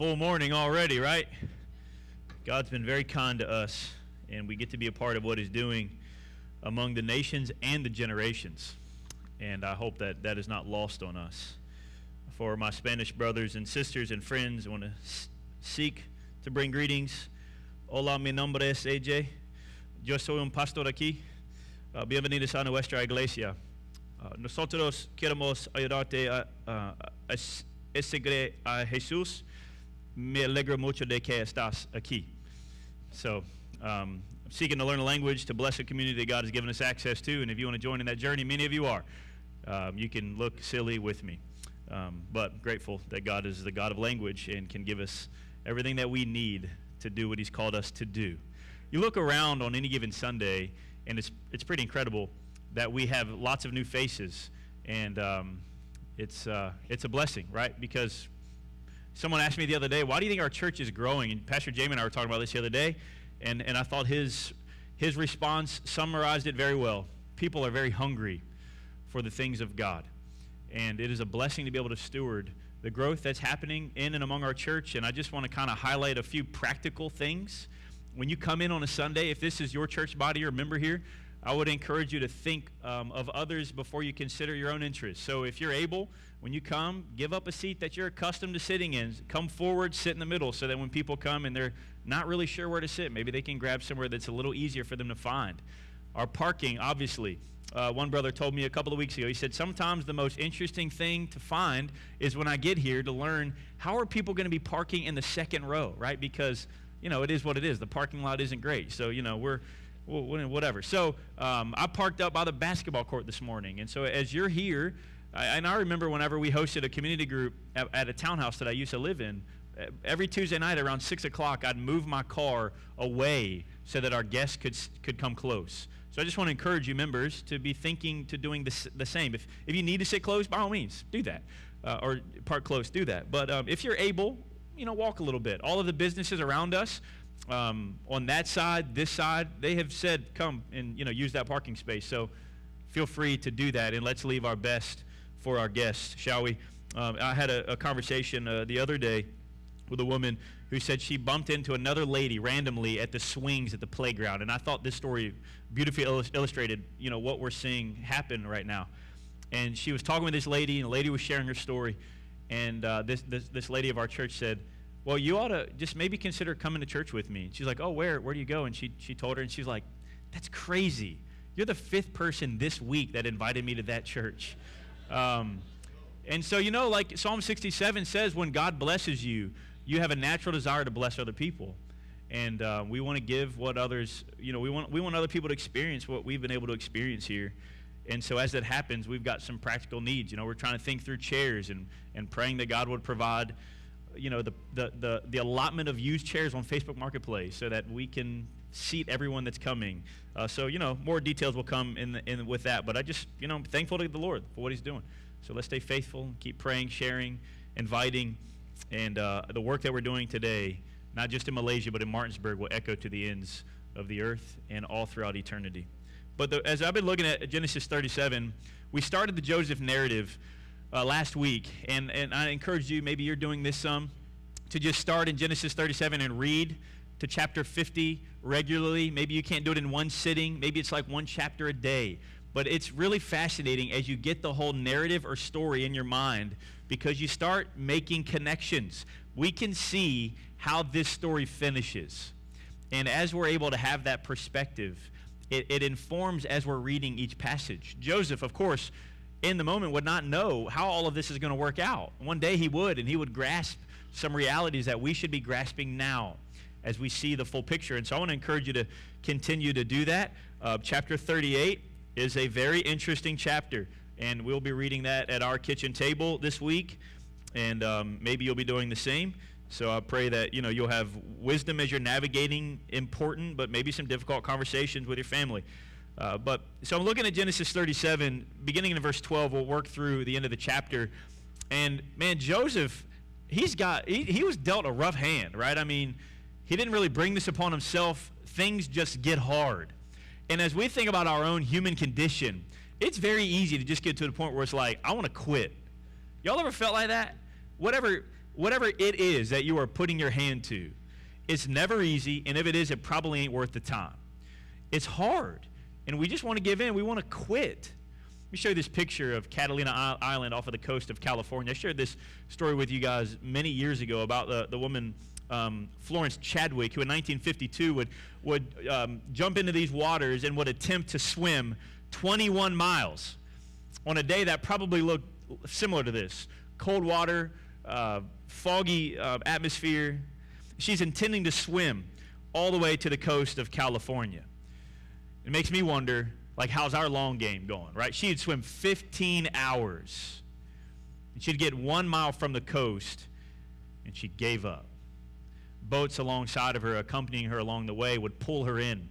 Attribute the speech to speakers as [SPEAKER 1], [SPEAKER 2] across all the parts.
[SPEAKER 1] full morning already, right? God's been very kind to us, and we get to be a part of what He's doing among the nations and the generations. And I hope that that is not lost on us. For my Spanish brothers and sisters and friends, I want to seek to bring greetings. Hola, mi nombre es AJ. Yo soy un pastor aquí. Bienvenidos a nuestra iglesia. Nosotros queremos ayudarte a seguir a Jesús. Me alegro mucho de que estás aquí. So, I'm seeking to learn a language to bless a community that God has given us access to. And if you want to join in that journey, many of you are. You can look silly with me. But grateful that God is the God of language and can give us everything that we need to do what He's called us to do. You look around on any given Sunday, and it's pretty incredible that we have lots of new faces, and it's a blessing, right? Because someone asked me the other day, why do you think our church is growing? And Pastor Jamie and I were talking about this the other day, and I thought his response summarized it very well. People are very hungry for the things of God, and it is a blessing to be able to steward the growth that's happening in and among our church. And I just want to kind of highlight a few practical things. When you come in on a Sunday, if this is your church body or member here, I would encourage you to think of others before you consider your own interests. So if you're able, when you come, give up a seat that you're accustomed to sitting in. Come forward, sit in the middle, so that when people come and they're not really sure where to sit, maybe they can grab somewhere that's a little easier for them to find. Our parking, obviously. One brother told me a couple of weeks ago, he said, sometimes the most interesting thing to find is when I get here to learn how are people going to be parking in the second row, right? Because, it is what it is. The parking lot isn't great. So, whatever. So I parked up by the basketball court this morning. And so as you're here, and I remember whenever we hosted a community group at a townhouse that I used to live in, every Tuesday night around 6 o'clock, I'd move my car away so that our guests could come close. So I just want to encourage you members to be thinking to doing the same. If you need to sit close, by all means, do that. Or park close, do that. But if you're able, walk a little bit. All of the businesses around us, on that side, this side, they have said, come and use that parking space. So feel free to do that, and let's leave our best for our guests, shall we? I had a conversation the other day with a woman who said she bumped into another lady randomly at the swings at the playground, and I thought this story beautifully illustrated, what we're seeing happen right now. And she was talking with this lady, and the lady was sharing her story, and this lady of our church said, well, you ought to just maybe consider coming to church with me. And she's like, oh, where do you go? And she told her, and she's like, that's crazy. You're the fifth person this week that invited me to that church. And so, like Psalm 67 says, when God blesses you, you have a natural desire to bless other people. And we want to give what others, we want other people to experience what we've been able to experience here. And so as that happens, we've got some practical needs. We're trying to think through chairs and praying that God would provide the allotment of used chairs on Facebook Marketplace so that we can seat everyone that's coming. So more details will come in with that. But I just, I'm thankful to the Lord for what He's doing. So let's stay faithful, keep praying, sharing, inviting. And the work that we're doing today, not just in Malaysia, but in Martinsburg, will echo to the ends of the earth and all throughout eternity. But as I've been looking at Genesis 37, we started the Joseph narrative last week, and I encourage you, maybe you're doing this to just start in Genesis 37 and read to chapter 50 regularly. Maybe you can't do it in one sitting. Maybe it's like one chapter a day. But it's really fascinating as you get the whole narrative or story in your mind, because you start making connections. We can see how this story finishes. And as we're able to have that perspective, it informs as we're reading each passage. Joseph, of course, in the moment would not know how all of this is going to work out. One day he would, and he would grasp some realities that we should be grasping now as we see the full picture. And so I want to encourage you to continue to do that. Chapter 38 is a very interesting chapter, and we'll be reading that at our kitchen table this week, and maybe you'll be doing the same. So I pray that you'll have wisdom as you're navigating important but maybe some difficult conversations with your family. So I'm looking at Genesis 37, beginning in verse 12. We'll work through the end of the chapter. And man, Joseph, he was dealt a rough hand, right? I mean, he didn't really bring this upon himself. Things just get hard. And as we think about our own human condition, it's very easy to just get to the point where it's like, I want to quit. Y'all ever felt like that? Whatever whatever it is that you are putting your hand to, it's never easy, and if it is, it probably ain't worth the time. It's hard, and we just want to give in. We want to quit. Let me show you this picture of Catalina Island off of the coast of California. I shared this story with you guys many years ago about the woman Florence Chadwick, who in 1952 would jump into these waters and would attempt to swim 21 miles on a day that probably looked similar to this. Cold water, foggy atmosphere. She's intending to swim all the way to the coast of California. It makes me wonder, like, how's our long game going, right? She'd swim 15 hours. And she'd get 1 mile from the coast, and she gave up. Boats alongside of her, accompanying her along the way, would pull her in.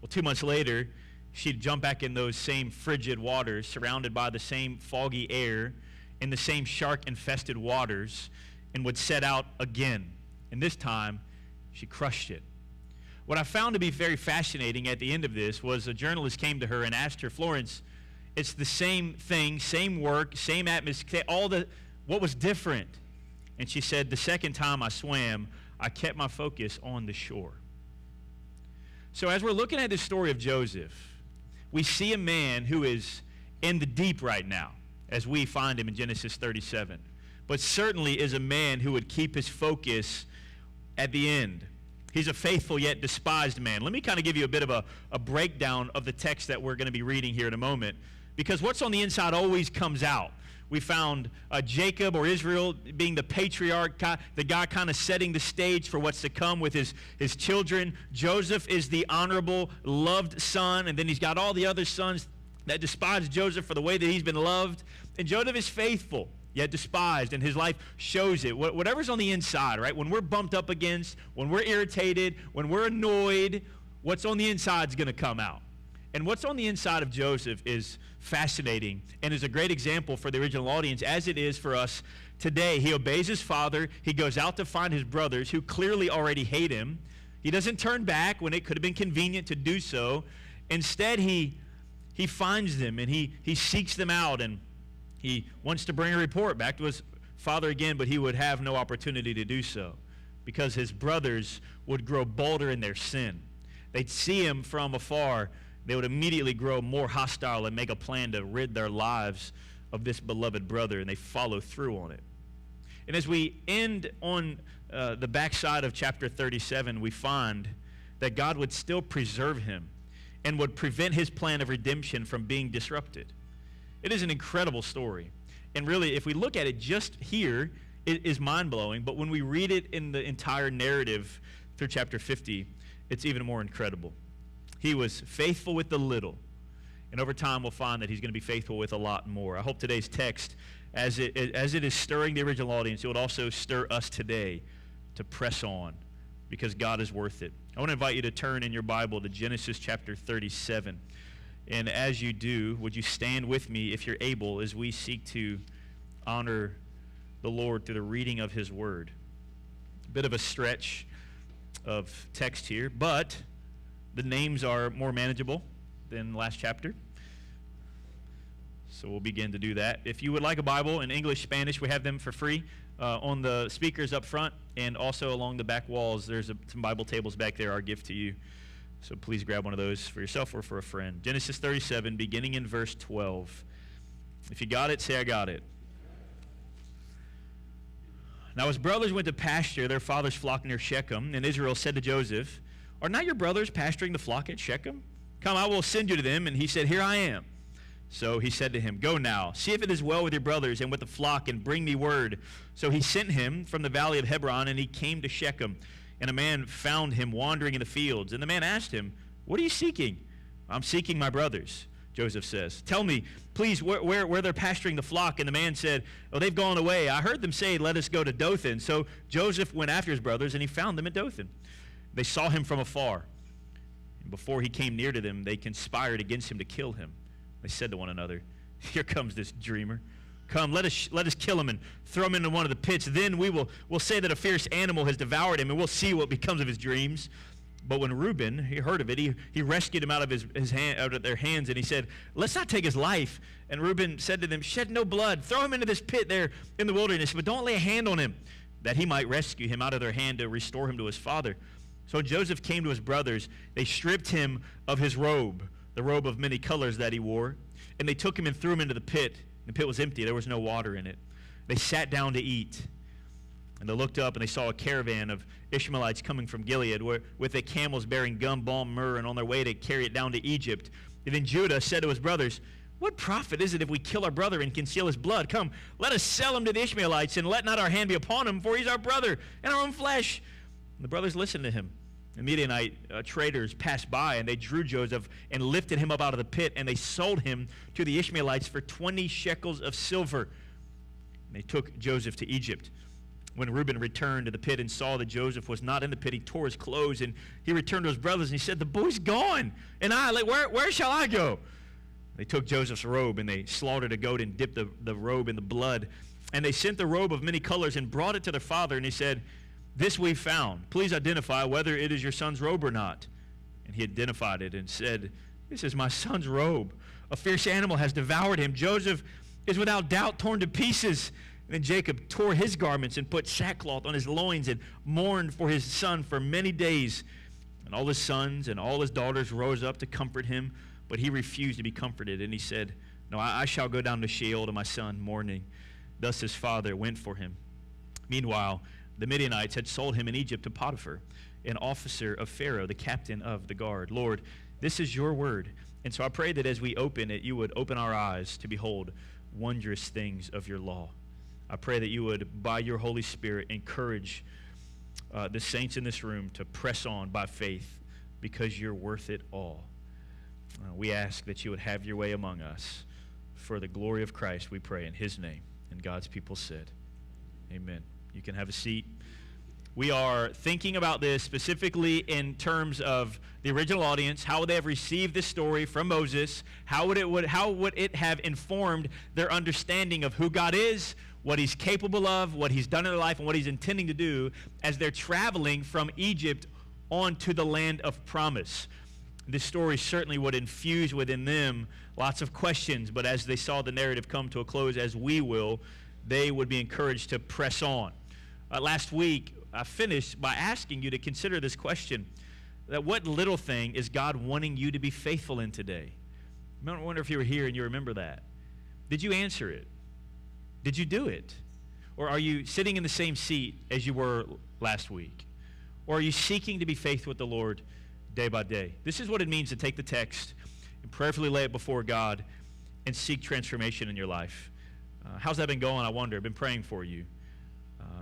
[SPEAKER 1] Well, 2 months later, she'd jump back in those same frigid waters, surrounded by the same foggy air, in the same shark-infested waters, and would set out again. And this time, she crushed it. What I found to be very fascinating at the end of this was a journalist came to her and asked her, Florence, it's the same thing, same work, same atmosphere, what was different? And she said, the second time I swam, I kept my focus on the shore. So as we're looking at the story of Joseph, we see a man who is in the deep right now, as we find him in Genesis 37, but certainly is a man who would keep his focus at the end. He's a faithful yet despised man. Let me kind of give you a bit of a breakdown of the text that we're going to be reading here in a moment, because what's on the inside always comes out. We found Jacob, or Israel, being the patriarch, the guy kind of setting the stage for what's to come with his children. Joseph is the honorable, loved son, and then he's got all the other sons that despise Joseph for the way that he's been loved. And Joseph is faithful, yet despised, and his life shows it. Whatever's on the inside, right? When we're bumped up against, when we're irritated, when we're annoyed, what's on the inside is going to come out. And what's on the inside of Joseph is fascinating and is a great example for the original audience, as it is for us today. He obeys his father. He goes out to find his brothers, who clearly already hate him. He doesn't turn back when it could have been convenient to do so. Instead, he finds them, and he seeks them out, and he wants to bring a report back to his father again, but he would have no opportunity to do so because his brothers would grow bolder in their sin. They'd see him from afar. They would immediately grow more hostile and make a plan to rid their lives of this beloved brother, and they follow through on it. And as we end on the backside of chapter 37, we find that God would still preserve him and would prevent his plan of redemption from being disrupted. It is an incredible story. And really, if we look at it just here, it is mind-blowing. But when we read it in the entire narrative through chapter 50, it's even more incredible. He was faithful with the little. And over time, we'll find that he's going to be faithful with a lot more. I hope today's text, as it is stirring the original audience, it would also stir us today to press on, because God is worth it. I want to invite you to turn in your Bible to Genesis chapter 37. And as you do, would you stand with me, if you're able, as we seek to honor the Lord through the reading of his word. A bit of a stretch of text here, but the names are more manageable than last chapter. So we'll begin to do that. If you would like a Bible in English, Spanish, we have them for free on the speakers up front, and also along the back walls. There's some Bible tables back there, our gift to you. So please grab one of those for yourself or for a friend. Genesis 37, beginning in verse 12. If you got it, say, I got it. Now his brothers went to pasture their father's flock near Shechem, and Israel said to Joseph, are not your brothers pasturing the flock at Shechem? Come, I will send you to them. And he said, here I am. So he said to him, go now, see if it is well with your brothers and with the flock, and bring me word. So he sent him from the valley of Hebron, and he came to Shechem. And a man found him wandering in the fields. And the man asked him, what are you seeking? I'm seeking my brothers, Joseph says. Tell me, please, where they're pasturing the flock. And the man said, oh, they've gone away. I heard them say, let us go to Dothan. So Joseph went after his brothers, and he found them at Dothan. They saw him from afar. And before he came near to them, they conspired against him to kill him. They said to one another, here comes this dreamer. Come, let us kill him and throw him into one of the pits. Then we'll say that a fierce animal has devoured him, and we'll see what becomes of his dreams. But when Reuben, he heard of it, he rescued him out of his hand, out of their hands, and he said, let's not take his life. And Reuben said to them, shed no blood. Throw him into this pit there in the wilderness, but don't lay a hand on him, that he might rescue him out of their hand to restore him to his father. So Joseph came to his brothers. They stripped him of his robe, the robe of many colors that he wore, and they took him and threw him into the pit. The pit was empty. There was no water in it. They sat down to eat. And they looked up and they saw a caravan of Ishmaelites coming from Gilead with their camels bearing gum, balm, myrrh, and on their way to carry it down to Egypt. And then Judah said to his brothers, what profit is it if we kill our brother and conceal his blood? Come, let us sell him to the Ishmaelites, and let not our hand be upon him, for he's our brother and our own flesh. And the brothers listened to him. The Midianite traders passed by, and they drew Joseph and lifted him up out of the pit, and they sold him to the Ishmaelites for 20 shekels of silver. And they took Joseph to Egypt. When Reuben returned to the pit and saw that Joseph was not in the pit, he tore his clothes, and he returned to his brothers, and he said, the boy's gone, and where shall I go? They took Joseph's robe, and they slaughtered a goat and dipped the robe in the blood. And they sent the robe of many colors and brought it to their father, and he said, this we found. Please identify whether it is your son's robe or not. And he identified it and said, this is my son's robe. A fierce animal has devoured him. Joseph is without doubt torn to pieces. And then Jacob tore his garments and put sackcloth on his loins and mourned for his son for many days. And all his sons and all his daughters rose up to comfort him, but he refused to be comforted. And he said, no, I shall go down to Sheol to my son mourning. Thus his father went for him. Meanwhile, the Midianites had sold him in Egypt to Potiphar, an officer of Pharaoh, the captain of the guard. Lord, this is your word. And so I pray that as we open it, you would open our eyes to behold wondrous things of your law. I pray that you would, by your Holy Spirit, encourage the saints in this room to press on by faith, because you're worth it all. We ask that you would have your way among us. For the glory of Christ, we pray in his name. And God's people said, amen. You can have a seat. We are thinking about this specifically in terms of the original audience. How would they have received this story from Moses? How would it have informed their understanding of who God is, what he's capable of, what he's done in their life, and what he's intending to do as they're traveling from Egypt onto the land of promise? This story certainly would infuse within them lots of questions, but as they saw the narrative come to a close, as we will, they would be encouraged to press on. Last week, I finished by asking you to consider this question, that what little thing is God wanting you to be faithful in today? I wonder if you were here and you remember that. Did you answer it? Did you do it? Or are you sitting in the same seat as you were last week? Or are you seeking to be faithful with the Lord day by day? This is what it means to take the text and prayerfully lay it before God and seek transformation in your life. How's that been going, I wonder? I've been praying for you.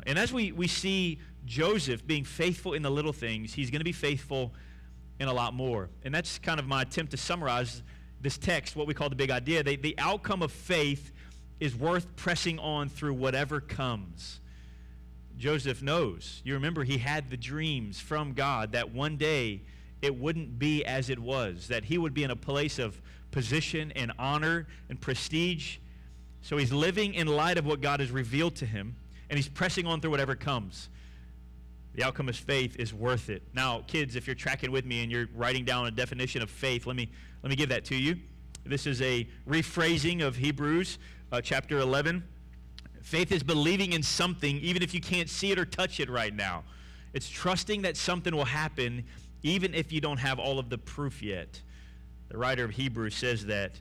[SPEAKER 1] And as we see Joseph being faithful in the little things, he's going to be faithful in a lot more. And that's kind of my attempt to summarize this text, what we call the big idea. The outcome of faith is worth pressing on through whatever comes. Joseph knows. You remember he had the dreams from God that one day it wouldn't be as it was, that he would be in a place of position and honor and prestige. So he's living in light of what God has revealed to him, and he's pressing on through whatever comes. The outcome of faith is worth it. Now, kids, if you're tracking with me and you're writing down a definition of faith, let me give that to you. This is a rephrasing of Hebrews chapter 11. Faith is believing in something even if you can't see it or touch it right now. It's trusting that something will happen even if you don't have all of the proof yet. The writer of Hebrews says that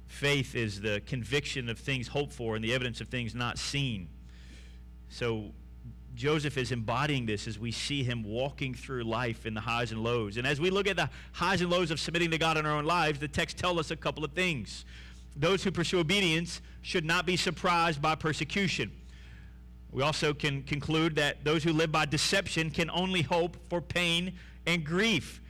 [SPEAKER 1] faith is the conviction of things hoped for and the evidence of things not seen. So Joseph is embodying this as we see him walking through life in the highs and lows. And as we look at the highs and lows of submitting to God in our own lives, the text tells us a couple of things. Those who pursue obedience should not be surprised by persecution. We also can conclude that those who live by deception can only hope for pain and grief.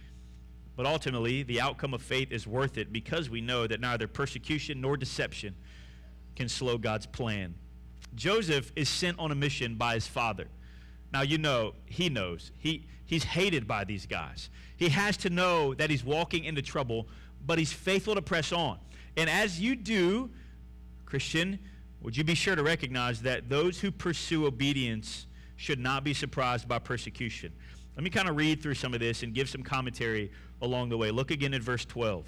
[SPEAKER 1] But ultimately, the outcome of faith is worth it because we know that neither persecution nor deception can slow God's plan. Joseph is sent on a mission by his father. Now, you know, he knows. He's hated by these guys. He has to know that he's walking into trouble, but he's faithful to press on. And as you do, Christian, would you be sure to recognize that those who pursue obedience should not be surprised by persecution. Let me kind of read through some of this and give some commentary along the way. Look again at verse 12.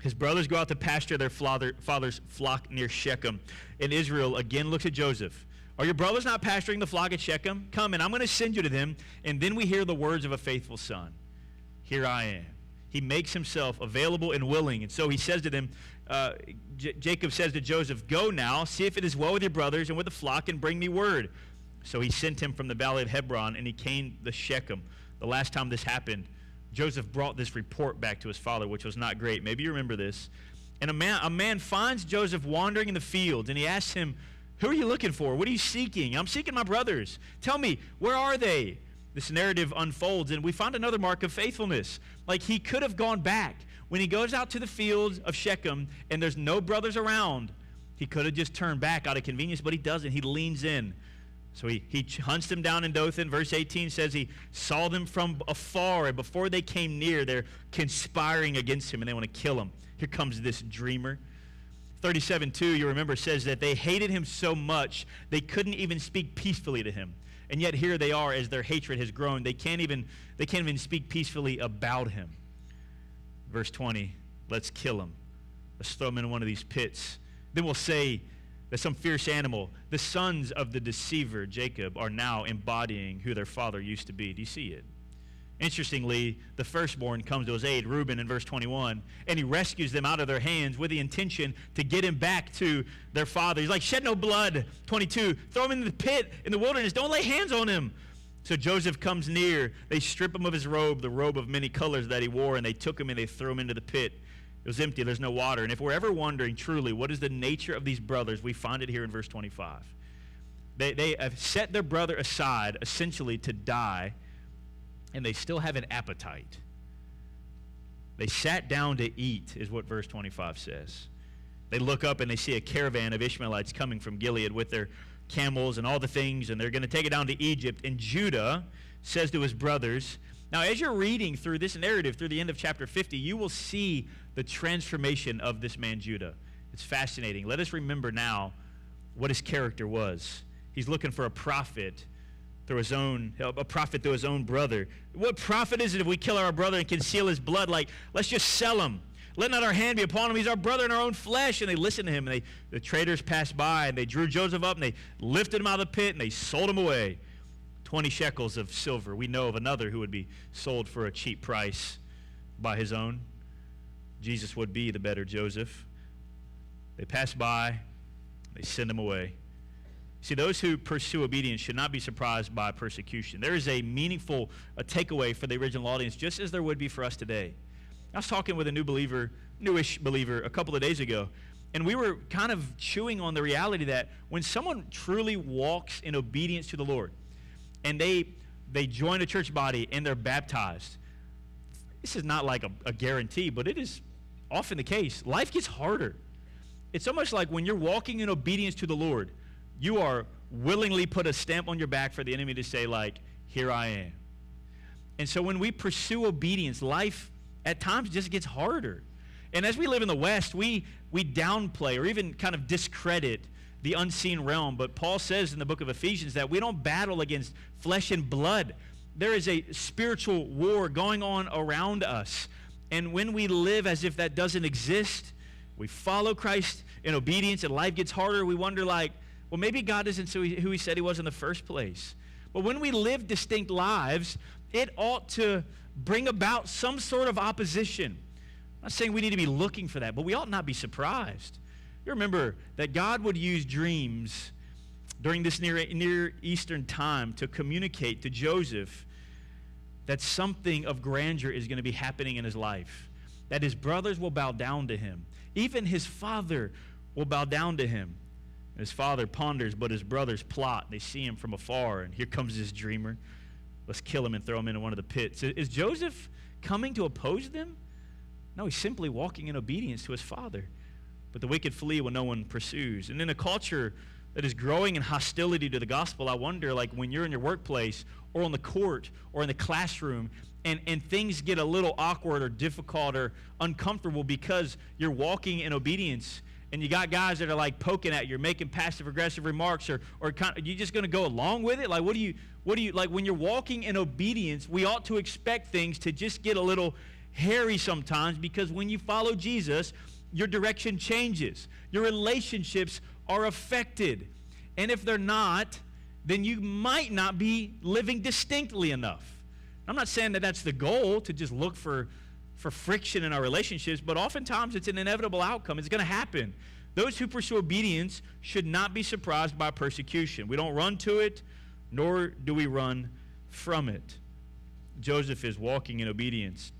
[SPEAKER 1] His brothers go out to pasture their father's flock near Shechem. And Israel again looks at Joseph. Are your brothers not pasturing the flock at Shechem? Come, and I'm going to send you to them. And then we hear the words of a faithful son. Here I am. He makes himself available and willing. And so he says to them, Jacob says to Joseph, go now, see if it is well with your brothers and with the flock, and bring me word. So he sent him from the valley of Hebron, and he came to Shechem. The last time this happened, Joseph brought this report back to his father, which was not great. Maybe you remember this. And a man finds Joseph wandering in the fields, and he asks him, who are you looking for? What are you seeking? I'm seeking my brothers. Tell me, where are they? This narrative unfolds, and we find another mark of faithfulness. Like, he could have gone back. When he goes out to the fields of Shechem and there's no brothers around, he could have just turned back out of convenience, but he doesn't. He leans in. So he hunts them down in Dothan. Verse 18 says he saw them from afar, and before they came near, they're conspiring against him, and they want to kill him. Here comes this dreamer. 37:2, you remember, says that they hated him so much they couldn't even speak peacefully to him. And yet here they are, as their hatred has grown. They can't even speak peacefully about him. Verse 20, let's kill him. Let's throw him in one of these pits. Then we'll say that some fierce animal, the sons of the deceiver, Jacob, are now embodying who their father used to be. Do you see it? Interestingly, the firstborn comes to his aid, Reuben, in verse 21, and he rescues them out of their hands with the intention to get him back to their father. He's like, shed no blood. 22, throw him in the pit in the wilderness. Don't lay hands on him. So Joseph comes near. They strip him of his robe, the robe of many colors that he wore, and they took him and they threw him into the pit. It was empty. There's no water. And if we're ever wondering truly what is the nature of these brothers, we find it here in verse 25. They have set their brother aside essentially to die, and they still have an appetite. They sat down to eat, is what verse 25 says. They look up and they see a caravan of Ishmaelites coming from Gilead with their camels and all the things, and they're going to take it down to Egypt. And Judah says to his brothers, now as you're reading through this narrative through the end of chapter 50, you will see the transformation of this man Judah. It's fascinating. Let us remember now what his character was. He's looking for a prophet through his own brother. What profit is it if we kill our brother and conceal his blood? Like, let's just sell him. Let not our hand be upon him. He's our brother in our own flesh. And they listened to him. And the traders passed by, and they drew Joseph up, and they lifted him out of the pit, and they sold him away. 20 shekels of silver. We know of another who would be sold for a cheap price by his own. Jesus would be the better Joseph. They passed by. They send him away. See, those who pursue obedience should not be surprised by persecution. There is a meaningful takeaway for the original audience, just as there would be for us today. I was talking with a newish believer a couple of days ago, and we were kind of chewing on the reality that when someone truly walks in obedience to the Lord, and they join a church body and they're baptized, this is not like a guarantee, but it is often the case. Life gets harder. It's almost like when you're walking in obedience to the Lord, you are willingly put a stamp on your back for the enemy to say, like, here I am. And so when we pursue obedience, life at times just gets harder. And as we live in the West, we downplay or even kind of discredit the unseen realm. But Paul says in the book of Ephesians that we don't battle against flesh and blood. There is a spiritual war going on around us. And when we live as if that doesn't exist, we follow Christ in obedience and life gets harder, we wonder like, well, maybe God isn't who he said he was in the first place. But when we live distinct lives, it ought to bring about some sort of opposition. I'm not saying we need to be looking for that, but we ought not be surprised. You remember that God would use dreams during this Near Eastern time to communicate to Joseph that something of grandeur is going to be happening in his life, that his brothers will bow down to him. Even his father will bow down to him. His father ponders, but his brothers plot. They see him from afar, and here comes this dreamer. Let's kill him and throw him into one of the pits. Is Joseph coming to oppose them? No, he's simply walking in obedience to his father. But the wicked flee when no one pursues. And in a culture that is growing in hostility to the gospel, I wonder, like when you're in your workplace or on the court or in the classroom, and things get a little awkward or difficult or uncomfortable because you're walking in obedience, and you got guys that are like poking at you, or making passive aggressive remarks, or kind of, you just going to go along with it? Like, what do you like when you're walking in obedience? We ought to expect things to just get a little hairy sometimes, because when you follow Jesus, your direction changes. Your relationships are affected. And if they're not, then you might not be living distinctly enough. I'm not saying that that's the goal, to just look for friction in our relationships, but oftentimes it's an inevitable outcome. It's going to happen. Those who pursue obedience should not be surprised by persecution. We don't run to it, nor do we run from it. Joseph is walking in obedience,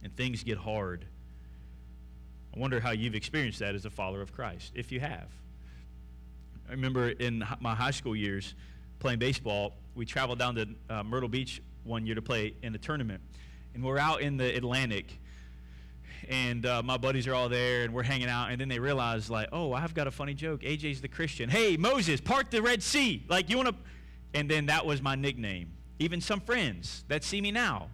[SPEAKER 1] and things get hard. I wonder how you've experienced that as a follower of Christ, if you have. I remember in my high school years playing baseball, we traveled down to Myrtle Beach one year to play in a tournament. And we're out in the Atlantic, and my buddies are all there, and we're hanging out, and then they realize, like, oh, I've got a funny joke. AJ's the Christian. Hey, Moses, part the Red Sea. Like, you want to... And then that was my nickname. Even some friends that see me now,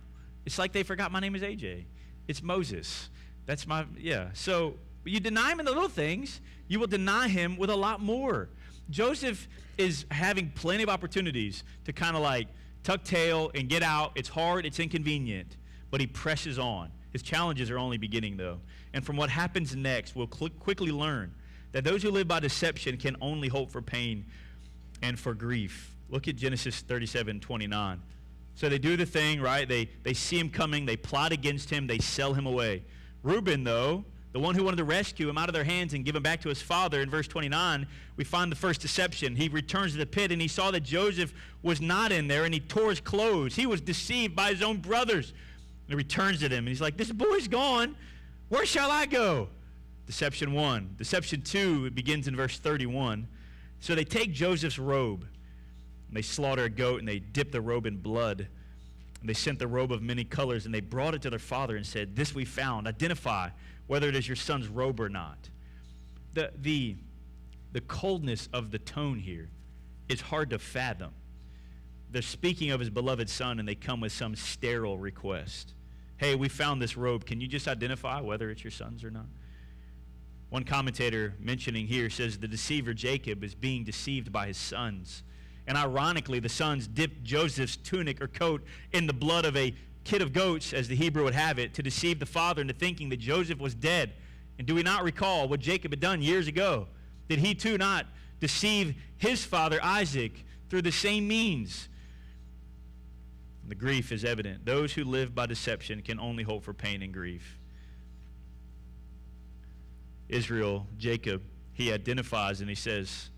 [SPEAKER 1] it's like they forgot my name is AJ. It's Moses. That's my... Yeah. So you deny him in the little things, you will deny him with a lot more. Joseph is having plenty of opportunities to kind of like tuck tail and get out. It's hard. It's inconvenient. But he presses on. His challenges are only beginning, though. And from what happens next, we'll quickly learn that those who live by deception can only hope for pain and for grief. Look at Genesis 37:29. So they do the thing, right? They see him coming. They plot against him. They sell him away. Reuben, though, the one who wanted to rescue him out of their hands and give him back to his father, in verse 29, we find the first deception. He returns to the pit, and he saw that Joseph was not in there, and he tore his clothes. He was deceived by his own brothers. And he returns to them, and he's like, this boy's gone. Where shall I go? Deception 1. Deception 2, it begins in verse 31. So they take Joseph's robe, and they slaughter a goat, and they dip the robe in blood. And they sent the robe of many colors, and they brought it to their father and said, this we found. Identify whether it is your son's robe or not. The coldness of the tone here is hard to fathom. They're speaking of his beloved son, and they come with some sterile request. Hey, we found this robe. Can you just identify whether it's your son's or not? One commentator mentioning here says the deceiver Jacob is being deceived by his sons. And ironically, the sons dipped Joseph's tunic or coat in the blood of a kid of goats, as the Hebrew would have it, to deceive the father into thinking that Joseph was dead. And do we not recall what Jacob had done years ago? Did he too not deceive his father Isaac through the same means? The grief is evident. Those who live by deception can only hope for pain and grief. Israel, Jacob, he identifies and he says,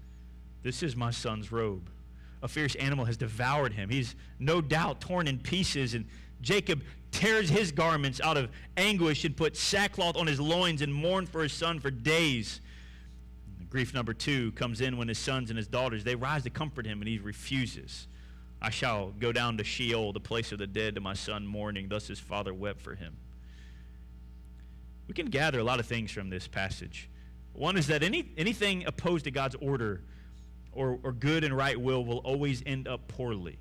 [SPEAKER 1] this is my son's robe. A fierce animal has devoured him. He's no doubt torn in pieces, and Jacob tears his garments out of anguish and puts sackcloth on his loins and mourned for his son for days. Grief number 2 comes in when his sons and his daughters, they rise to comfort him, and he refuses. I shall go down to Sheol, the place of the dead, to my son mourning. Thus his father wept for him. We can gather a lot of things from this passage. One is that anything opposed to God's order or good and right will always end up poorly.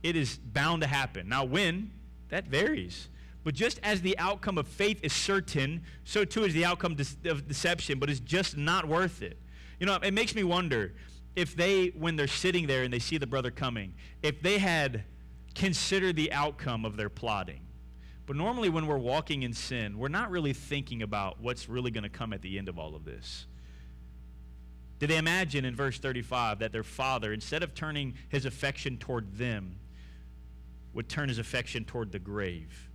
[SPEAKER 1] It is bound to happen. Now when, that varies. But just as the outcome of faith is certain, so too is the outcome of deception, but it's just not worth it. You know, it makes me wonder if they, when they're sitting there and they see the brother coming, if they had considered the outcome of their plotting. But normally when we're walking in sin, we're not really thinking about what's really going to come at the end of all of this. Did they imagine in verse 35 that their father, instead of turning his affection toward them, would turn his affection toward the grave?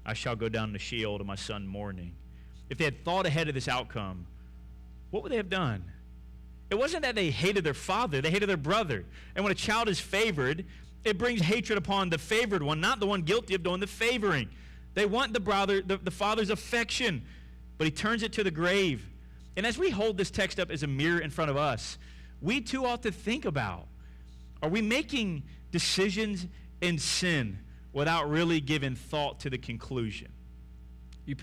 [SPEAKER 1] I shall go down to Sheol to my son mourning. If they had thought ahead of this outcome, what would they have done? It wasn't that they hated their father, they hated their brother. And when a child is favored, it brings hatred upon the favored one, not the one guilty of doing the favoring. They want the father's affection, but he turns it to the grave. And as we hold this text up as a mirror in front of us, we too ought to think about, are we making decisions in sin without really giving thought to the conclusion? You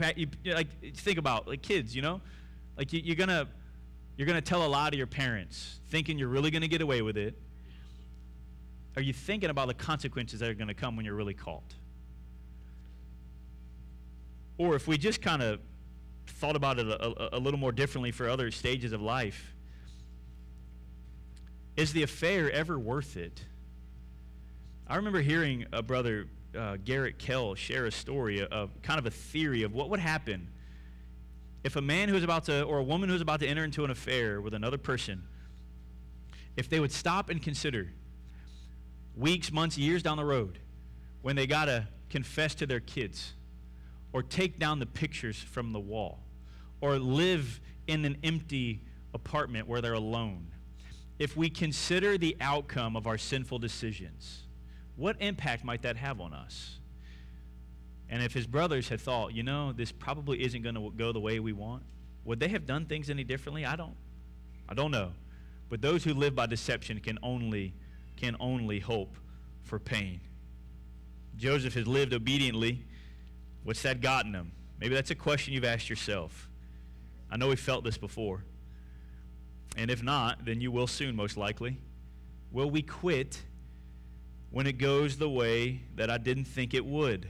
[SPEAKER 1] like, think about, like, kids, you know? Like, you're gonna tell a lie to your parents, thinking you're really gonna get away with it. Are you thinking about the consequences that are gonna come when you're really caught? Or if we just kind of thought about it a little more differently for other stages of life. Is the affair ever worth it? I remember hearing a brother, Garrett Kell, share a story of kind of a theory of what would happen if a man who's about to, or a woman who's about to enter into an affair with another person, if they would stop and consider weeks, months, years down the road when they got to confess to their kids, or take down the pictures from the wall, or live in an empty apartment where they're alone. If we consider the outcome of our sinful decisions, what impact might that have on us? And if his brothers had thought, this probably isn't going to go the way we want, would they have done things any differently? I don't know. But those who live by deception can only hope for pain. Joseph has lived obediently. What's that gotten him? Maybe that's a question you've asked yourself. I know we felt this before. And if not, then you will soon, most likely. Will we quit when it goes the way that I didn't think it would?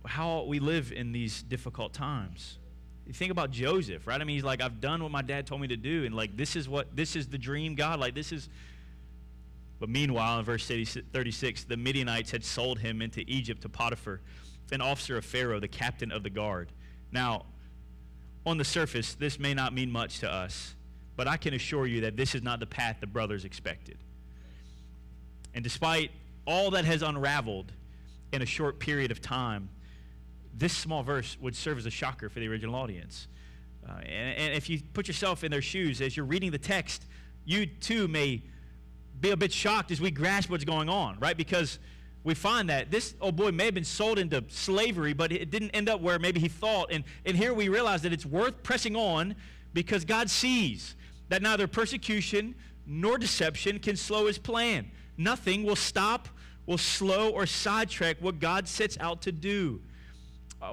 [SPEAKER 1] How we live in these difficult times. You think about Joseph, right? I mean, he's like, I've done what my dad told me to do, and like, this is the dream, God. Like, this is. But meanwhile, in verse 36, the Midianites had sold him into Egypt to Potiphar, an officer of Pharaoh, the captain of the guard. Now, on the surface, this may not mean much to us, but I can assure you that this is not the path the brothers expected. And despite all that has unraveled in a short period of time, this small verse would serve as a shocker for the original audience. And if you put yourself in their shoes as you're reading the text, you too may be a bit shocked as we grasp what's going on, right? Because we find that this old boy may have been sold into slavery, but it didn't end up where maybe he thought. And here we realize that it's worth pressing on because God sees that neither persecution nor deception can slow his plan. Nothing will stop, will slow, or sidetrack what God sets out to do.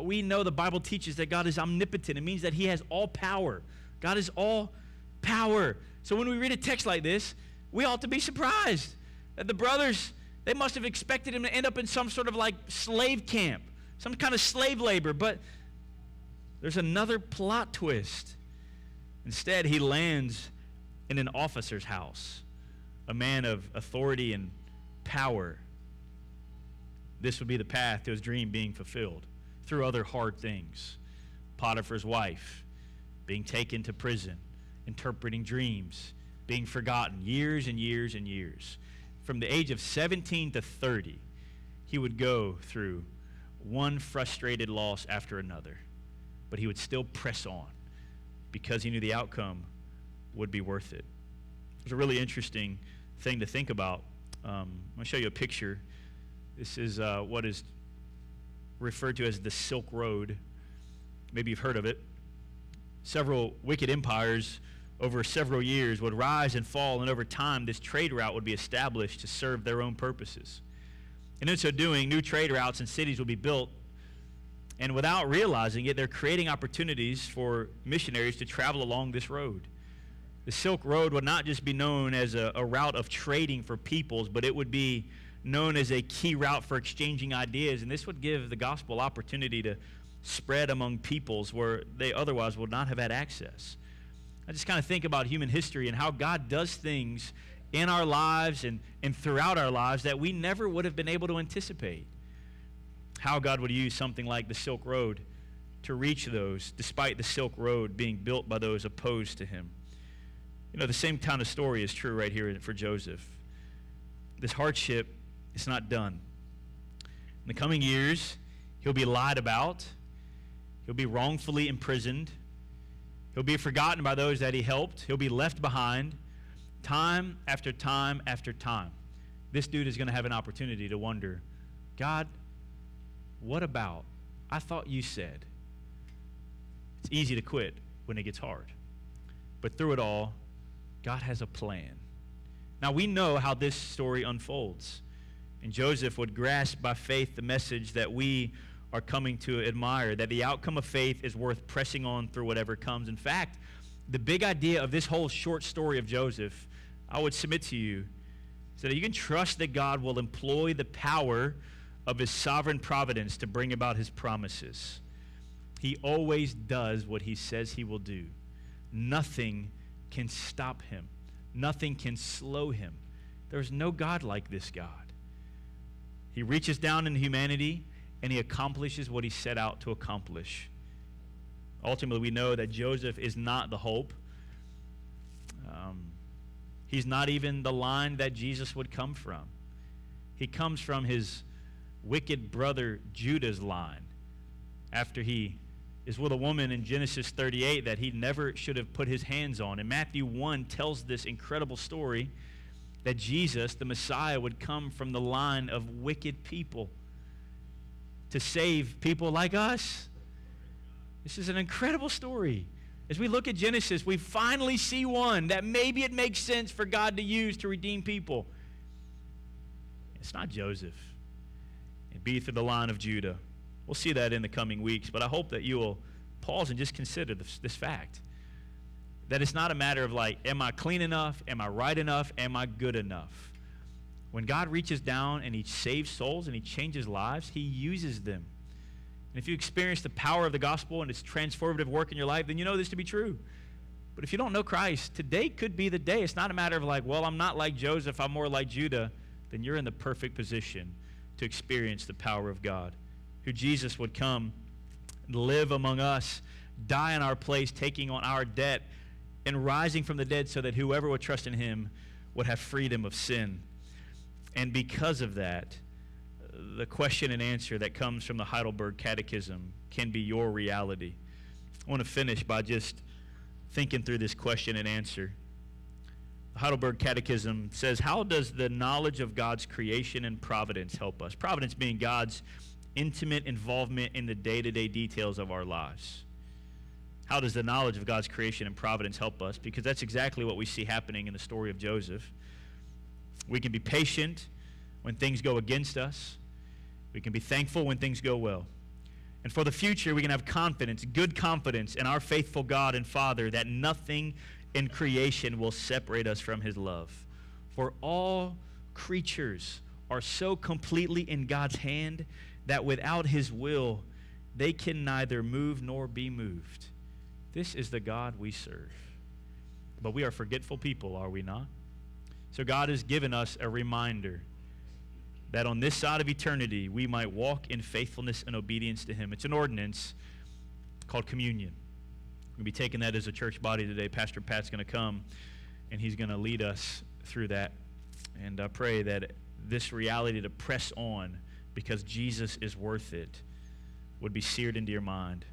[SPEAKER 1] We know the Bible teaches that God is omnipotent. It means that he has all power. God is all power. So when we read a text like this, we ought to be surprised that the brothers, they must have expected him to end up in some sort of like slave camp, some kind of slave labor. But there's another plot twist. Instead, he lands in an officer's house, a man of authority and power. This would be the path to his dream being fulfilled through other hard things. Potiphar's wife, being taken to prison, interpreting dreams, being forgotten years and years and years. From the age of 17 to 30, he would go through one frustrated loss after another, but he would still press on because he knew the outcome would be worth it. It's a really interesting thing to think about. I'm going to show you a picture. This is what is referred to as the Silk Road. Maybe you've heard of it. Several wicked empires over several years would rise and fall, and over time this trade route would be established to serve their own purposes. And in so doing, new trade routes and cities would be built, and without realizing it, they're creating opportunities for missionaries to travel along this road. The Silk Road would not just be known as a route of trading for peoples, but it would be known as a key route for exchanging ideas, and this would give the gospel opportunity to spread among peoples where they otherwise would not have had access. I just kind of think about human history and how God does things in our lives and throughout our lives that we never would have been able to anticipate. How God would use something like the Silk Road to reach those, despite the Silk Road being built by those opposed to him. You know, the same kind of story is true right here for Joseph. This hardship is not done. In the coming years, he'll be lied about. He'll be wrongfully imprisoned. He'll be forgotten by those that he helped. He'll be left behind time after time after time. This dude is going to have an opportunity to wonder, God, what about? I thought you said. It's easy to quit when it gets hard. But through it all, God has a plan. Now, we know how this story unfolds. And Joseph would grasp by faith the message that we are coming to admire, that the outcome of faith is worth pressing on through whatever comes. In fact, the big idea of this whole short story of Joseph, I would submit to you, is that you can trust that God will employ the power of his sovereign providence to bring about his promises. He always does what he says he will do. Nothing can stop him. Nothing can slow him. There's no God like this God. He reaches down into humanity and he accomplishes what he set out to accomplish. Ultimately, we know that Joseph is not the hope. He's not even the line that Jesus would come from. He comes from his wicked brother Judah's line after he is with a woman in Genesis 38 that he never should have put his hands on. And Matthew 1 tells this incredible story that Jesus, the Messiah, would come from the line of wicked people to save people like us. This is an incredible story. As we look at Genesis, we finally see one that maybe it makes sense for God to use to redeem people. It's not Joseph. It'd be through the line of Judah. We'll see that in the coming weeks, but I hope that you will pause and just consider this fact. That it's not a matter of like, am I clean enough? Am I right enough? Am I good enough? When God reaches down and he saves souls and he changes lives, he uses them. And if you experience the power of the gospel and its transformative work in your life, then you know this to be true. But if you don't know Christ, today could be the day. It's not a matter of like, well, I'm not like Joseph, I'm more like Judah. Then you're in the perfect position to experience the power of God. Who Jesus would come and live among us, die in our place, taking on our debt, and rising from the dead so that whoever would trust in him would have freedom of sin. And because of that, the question and answer that comes from the Heidelberg Catechism can be your reality. I want to finish by just thinking through this question and answer. The Heidelberg Catechism says, how does the knowledge of God's creation and providence help us? Providence being God's intimate involvement in the day-to-day details of our lives. How does the knowledge of God's creation and providence help us? Because that's exactly what we see happening in the story of Joseph. We can be patient when things go against us. We can be thankful when things go well. And for the future, we can have confidence, good confidence in our faithful God and Father that nothing in creation will separate us from his love. For all creatures are so completely in God's hand that without his will, they can neither move nor be moved. This is the God we serve. But we are forgetful people, are we not? So God has given us a reminder that on this side of eternity, we might walk in faithfulness and obedience to him. It's an ordinance called communion. We're going to be taking that as a church body today. Pastor Pat's going to come, and he's going to lead us through that. And I pray that this reality to press on because Jesus is worth it would be seared into your mind.